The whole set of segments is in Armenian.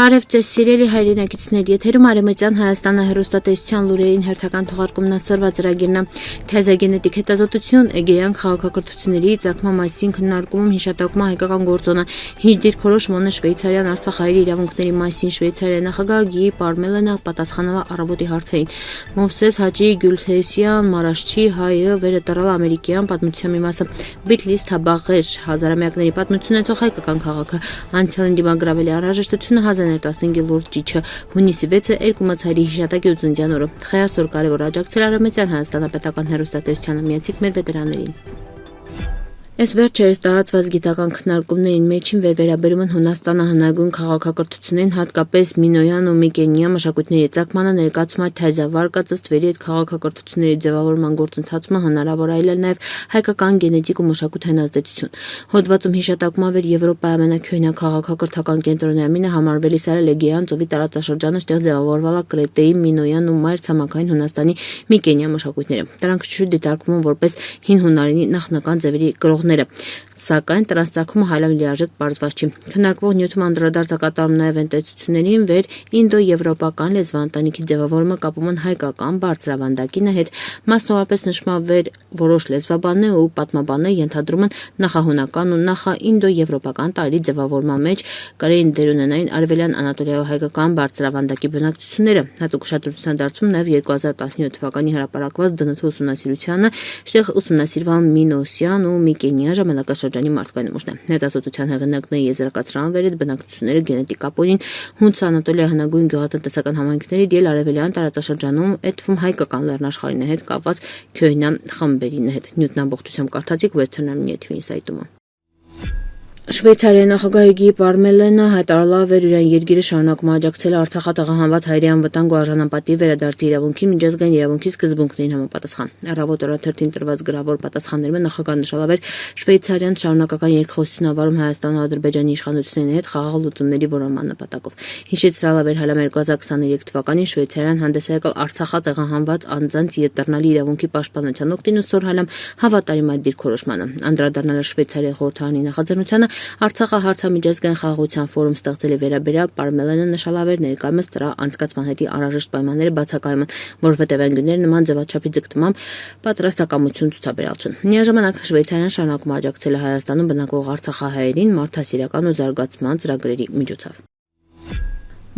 Բարև ձեզ սիրելի հայրենակիցներ, եթերում Արևմտյան Հայաստանը հեռուստատեսության լուրերին հերթական թողարկումն ասորվա ծրագիրն է։ Թեզագենետիկ հետազոտություն, Էգեյան քաղաքակրթությունների ծագման մասին քննարկումում հիշատակումը հայկական գործոնը, հինչ դիրքորոշմանը Շվեյցարիան Արցախահայերի իրավունքների մասին Շվեյցարիայի նախագահ Գի Պարմելենը պատասխանել առավոտի հարցերին։ Մովսես Հաջի Գյուլհեսյան Մարաշչի հայը վերը տռալ ամերիկյան պատմության մի մասը։ Բիթլիս Թաբաղեշ հազարամյակների պատմություն ունեցող հայկական քաղաքը, անցյալին դիմագրավելի անհրաժեշտությունը 2015-ի լուրջ ճիչը, հունիսի 6-ը Երկումացայրի հիշատակի ու ծննդյան օրը։ Խայասօր կարևոր աջակցել Արևմտյան Հայաստանապետական հեռուստատեսությանը, միացիք մեր վետերաններին։ Այս վերջերս տարածված գիտական քննարկումներին մեջին վերաբերում են Հունաստանը հնագույն քաղաքակրթություններին, հատկապես Մինոյան ու Միկենյան մշակույթների ծագմանը, ներկայացում թեզավարկած ըստ վերի այդ քաղաքակրթությունների ձևավորման գործընթացումը հնարավոր այլել նաև հայկական գենետիկ ու մշակութային ազդեցություն։ Հոդվածում հիշատակում էր Եվրոպայի ամենաքյոյնա քաղաքակրթական կենտրոնի ամինը համարվել Իսրայել Էգեյան ծովի տարածաշրջանը, ստեղ ձևավորվала Կրետեի, Մինոյան ու Մայր ցամաքային Հունաստանի Միկենյան մշակույթները։ Դրանք շուտ դիտարկվում են որպես հին հունարենի նախնական ձևերի կրողներ, սակայն դրանց ծագումը հայլամլիարժեք պարզված չի։ Քննարկվող նյութում անդրադարձ է կատարում նաև այն տեսություններին, վեր ինդո-եվրոպական լեզվաընտանիքի ձևավորումը կապում են հայկական բարձրավանդակինը հետ, մասնավորապես նշվում վեր որոշ լեզվաբաններ ու պատմաբաններ ենթադրում են նախահունական ու նախաինդո-եվրոպական տարրերի ձևավորման մեջ կրեին դեր ունենային արևելյան Անատոլիայի հայկական բարձրավանդակի բնակչությունները։ Հատուկ ուշադրության դարձում նաև 2017 թվականի հրապարակված ԴՆԹ ուսումնասիրությանը, ստեղ ուսումնասիրվան Մինոսյան ու Միկենյան ժամանակաշրջանի մարդկային ուժն է։ Հետազոտության հեղինակների եզրակացրան վեր այդ բնակչությունները գենետիկ կապորին հունց Անատոլիայի հնագույն գյուղատնտեսական համայնքների դիել արևելյան տարածաշրջանում, այդ թվում հայկական լեռնաշխարհի հետ կապված քյոյնա խմբերի հետ։ Նյութն ամբողջությամբ կարդացիք Western News սայթում։ Շվեյցարիայի նախագահ Գի Պարմելենը հայտարարել էր իրեն երկիրը շարունակում աջակցել Արցախատեղահանված հայերի անվտանգ ու արժանապատիվ վերադարձի իրավունքի միջազգային իրավունքի սկզբունքներին համապատասխան։ Առավոտ օրաթերթին տրված գրավոր պատասխաններում նախագահը նշել էր Շվեյցարիան շարունակական երկխոսություն ավարում Հայաստանի ու Ադրբեջանի իշխանությունների հետ խաղաղ լուծումների որոնման նպատակով։ Հիշեցրել էր հալամ 2023 թվականին Շվեյցարիան հանդես եկել Արցախատեղահանված անձանց յետեռնալի իրավունքի պաշտպանության օգտին ու սոր հալամ հավատարիմ այդ դիրքորոշմանը։ Անդրադառնալ Շվեյցարիայի խորհրդարանի նախաձեռնությանը Արցախը հարցամիջազգային խաղաղության ֆորում ստեղծելի վերաբերյալ Պարմելենը նշել էր ներկայումս դրա անցկացման հետի անհրաժեշտ պայմանները բացակայում են, որովհետև անգլիները նման ձևաչափի ձգտմամբ պատրաստակամություն ցուցաբերել չեն։ Միաժամանակ Շվեյցարիան շարունակում աջակցել է Հայաստանում բնակվող արցախահայերին մարդասիրական ու զարգացման ծրագրերի միջոցով։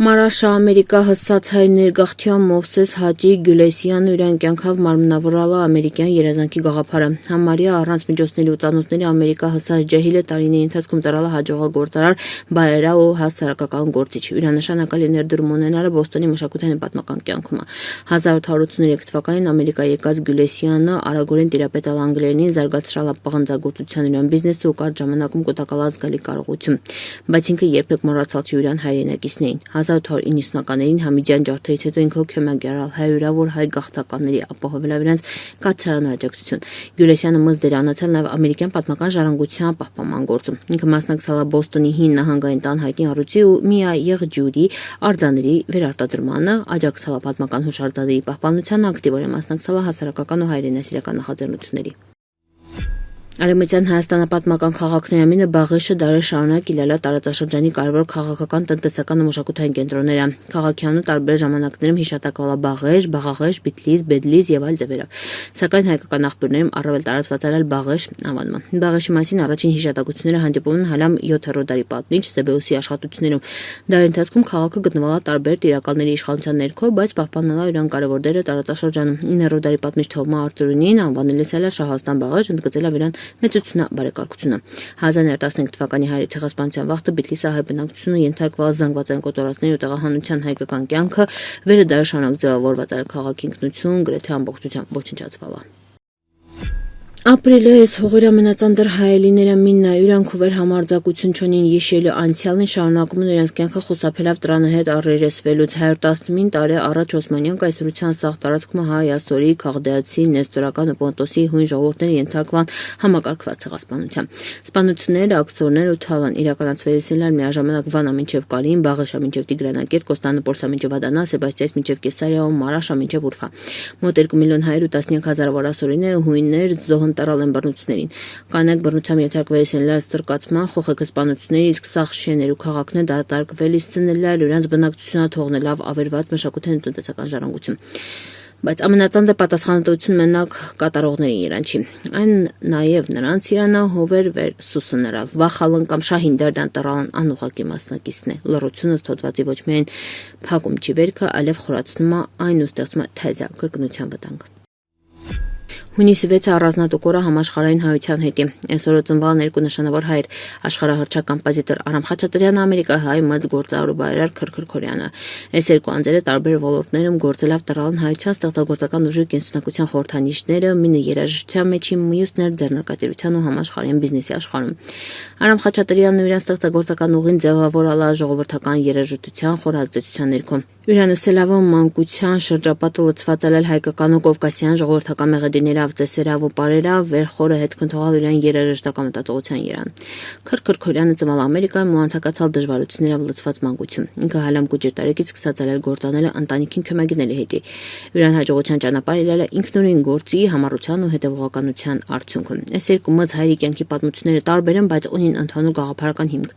Մարաշա Ամերիկա հսած հայ ներգաղթյալ Մովսես Հաջի Գյուլհեսյանը իրեն կյանքով մարմնավորել է ամերիկյան երազանքի գաղափարը։ Համարյա առանց միջոցների ու ծանոթների Ամերիկա հսած Ջեհիլը տարիների ընթացքում տարալ է հաջողագործարար, բայերա ու հասարակական գործիչ։ Իրանաշանակալի ներդրում ունենալը Բոստոնի մշակութային պատմական կյանքում է։ 1883 թվականին Ամերիկա եկած Գյուլհեսյանը արագորեն տիրապետել անգլերենին, զարգացրել է պղնձագործության իրան բիզնեսը ու կարճ ժամանակում կուտակալ զգալի կարողություն, բայց ինքը երբեք մոռացել չի իրան հայրենակիցներին։ 1990-ականներին Համիջյան ջարդերից հետո ինքը քյոմագերալ հայրավոր հայ գաղթականների ապահովել նրանց կացարան աջակցություն։ Գյուլհեսյանը մզ դեր անացել նաև ամերիկյան պատմական ժառանգության պահպանման գործում։ Ինքը մասնակցել է Բոստոնի հին նահանգային տան հայտնի առյուծի ու միաեղջյուրի արձանների վերարտադրմանը, աջակցել է պատմական հուշարձանների պահպանությանը, ակտիվորեն մասնակցել է հասարակական ու հայրենասիրական նախաձեռնությունների։ Արևմտյան Հայաստանապատմական քաղաքների ամինը Բաղեշը դարեր շարունակ իլալա տարածաշրջանի կարևոր քաղաքական, տնտեսական ու մշակութային կենտրոններ է։ Քաղաքի անունը տարբեր ժամանակներում հիշատակվել է Բաղեշ, Բաղաղեշ, Բիթլիս, Բեդլիս եւ այլ ձևերով։ Սակայն հայկական աղբյուրներում առավել տարածված էր Բաղեշ անվանումը։ Բաղեշի մասին առաջին հիշատակությունները հանդիպում են հալամ 7-րդ դարի պատմիչ Սեբեուսի աշխատություններում։ Դարի ընթացքում քաղաքը գտնվել է տարբեր տիրակալների իշխանության ներքո, բայց պահպանել է իրեն կարևոր դերը տարածաշրջանում։ 9-րդ դարի պատմիչ Թովմա Արտուրինին անվանել է Շահաստան Բաղեշ, ընդգծել է իրան մեծությունը բարեկարգությունը։ 1915 թվականի հայերի ցեղասպանության վաղտը Բիթլիսի հայ բնակչությունը ենթարկվել զանգվածային կոտորածների ու տեղահանության հայկական կյանքը վերը դարեր շարունակ ձևավորված այլ քաղաքի ինքնություն գրեթե ամբողջությամբ ոչնչացվել է։ Ապրիլի հողերի ամենածանր հայելիները միննա իրանք վեր համարձակություն չունին իշելու անցյալին շարունակում են իրենց կյանքը խուսափելով տրանը հետ առերեսվելուց 119 տարի առաջ Օսմանյան կայսրության սաղ տարածքում հայ ասորի, քաղդեացի, նեստորական ու պոնտոսի հույն ժողովուրդները ենթարկվան համակարգված ցեղասպանության։ Սպանությունները, աքսորներ ու թալան իրականացվեցին միաժամանակ Վանա մինչև Կարին, Բաղեշա մինչև Տիգրանակերտ, Կոստանդնուպոլսա մինչև Ադանա, Սեբաստիայից մինչև Կեսարիա ու Մարաշա մինչև Ուրֆա։ Մոտ 2 միլիոն հայեր ու տասնյակ հազարավոր ասորիներ ու հույններ, զոհ ընտարալ են բռնություններին։ Կանայք բռնությամբ ենթարկվել են ստրկացման, խոխեգ սպանությունների, իսկ սաղ շեներ ու քաղաքներ դատարկվել սնելյալ իրենց բնակչությունը թողնելով ավերված մշակութային ու տնտեսական ժառանգություն։ Բայց ամենածանր պատասխանատվություն մենակ կատարողներին իրան չի։ Այն նաև նրանց իրանահով էր վեր սուսնրալ, վախալն կամ շահին դերդան տռալն անուղակի մասնակիցն է։ Լռությունը ստոդվածի ոչ միայն փակում չի վերքը, այլև խորացնում է այն ու ստեղծում է թեզա կրկնության վտանգ։ Հունիսի 6-ը առանձնատուկ օրը համաշխարհային հայության հետ է։ Այսօրը ծնվել երկու նշանավոր հայր՝ աշխարհահռչակ կոմպոզիտոր Արամ Խաչատրյանը, ամերիկահայ մեծ գործարար ու բայրար Քրքր Քորյանը։ Այս երկու անձերը տարբեր ոլորտներում գործելով տռալն հայության ստեղծագործական ուժի կենսունակության խորհրդանիշները, մինը երաժշտության մեջի, մյուսն էր ձեռնարկատիրության ու համաշխարհային բիզնեսի աշխարհում։ Արամ Խաչատրյանն իր ստեղծագործական ուղին ձևավորել է ժողովրդական երաժշտության խորհրդածության ներքո։ Իրանասելավը մանկության շրջապատը լցված էլ հայկական ու կովկասյան ժողովրդական մեղեդիներով, ծեսերով ու պարերով վերխորը հետ կնթողալ իրան երաժշտական մտածողության իրան։ Քրքր Քորյանը ծնվել Ամերիկայում ու անցկացալ դժվարություններով լցված մանկություն։ Ինքը հալամ կուճեր տարեկից սկսած էլ գործանել ընտանիքին քմագիների հետ։ Իրան հաջողության ճանապարհ իլել ինքնուրույն գործի, համառության ու հետևողականության արդյունքում։ Այս երկու մեծ հայրի կյանքի պատմությունները տարբեր են, բայց ունին ընդհանուր գաղափարական հիմք՝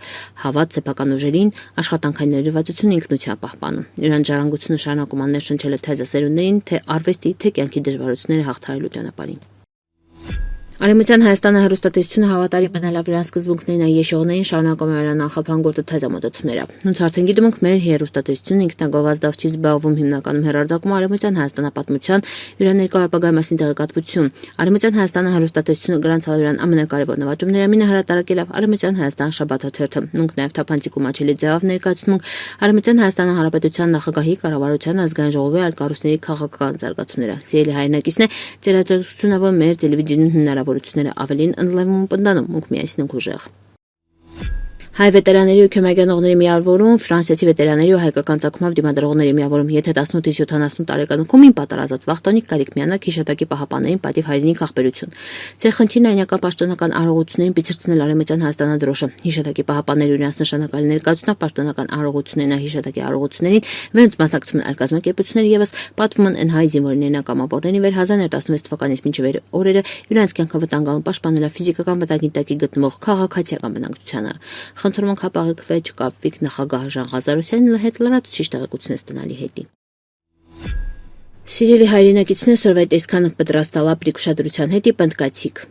հավատ սեփական ուժերին, աշխատանքային ներդրվածություն, ինքնության պահպանում։ Իրան ժառանգությունը շարունակում ներշնչել է թե զասերուներին, թե արվեստի, թե կյանքի դժվարությունները հաղթահարելու ճանապարհին։ Արևմտյան Հայաստանը հեռուստատեսությունը հավատարիմ մնալով իրենց սկզբունքներին այեշողներին շարունակում է իրան անխափան գործը թեզամոտեցումներով։ Ոնց արդեն գիտում ենք, մեր հեռուստատեսությունը ինքնագովազդով չի զբաղվում հիմնականում հեռարձակում արևմտյան Հայաստանապատմության իր ներկա ապագայի մասին տեղեկատվություն։ Արևմտյան Հայաստանը հեռուստատեսությունը գրանցել իրան ամենակարևոր նվաճումները մինը հրատարակելով Արևմտյան Հայաստան շաբաթաթերթը։ Նույնք նաև թափանցիկ ու մաչելի ձևով ներկայացնում Արևմտյան Հայաստանի Հանրապետության նախագահի, կառավարության, ազգային ժողովի այլ կառույցների քաղաքական զարգացումները։ Սիրելի հայրենակիցն է, ծերածությունով մեր տելևիզիոն հնարավորությունները ավելին ընդլայնում ու պնդանում, մուք միասին ուժեղ։ Հայ վետերանների ու քյոմագյանողների միավորում, ֆրանսիացի վետերանների ու հայկական ցակումով դիմադրողների միավորում, եթե 18-ից 70 տարեկան կոմին պատրաստած վախտոնիկ կարիք միանակ հիշատակի պահապաններին պատիվ հայրենիք ախբերություն։ Ձեր խնդիրն այնական պաշտոնական արարողություններին բիցրցնել արևմտյան Հայաստանադրոշը։ Հիշատակի պահապանների իրենց նշանակալի ներկայացնող պաշտոնական արարողություններին հիշատակի արարողություններին, որոնց մասնակցում են կազմակերպությունները եւս պատվում են հայ զինվորների նակամավորների վեր 1916 թվականից մինչև օրերը իրենց կյանքը վտանգալու պաշտպանել ֆիզիկական վտանգի տակ գտնվող քաղաքացիական բնակչությանը։ Խնդրում ենք հապաղեկվեք կապվիկ նախագահ Ժան Ղազարոսյանի հետ լրացուցիչ տեղեկություններ ստանալի հետի։ Սիրելի հայրենակիցներ, սորվայտ այսքանը պատրաստալա պրիկ ուշադրության հետի պնդկացիք։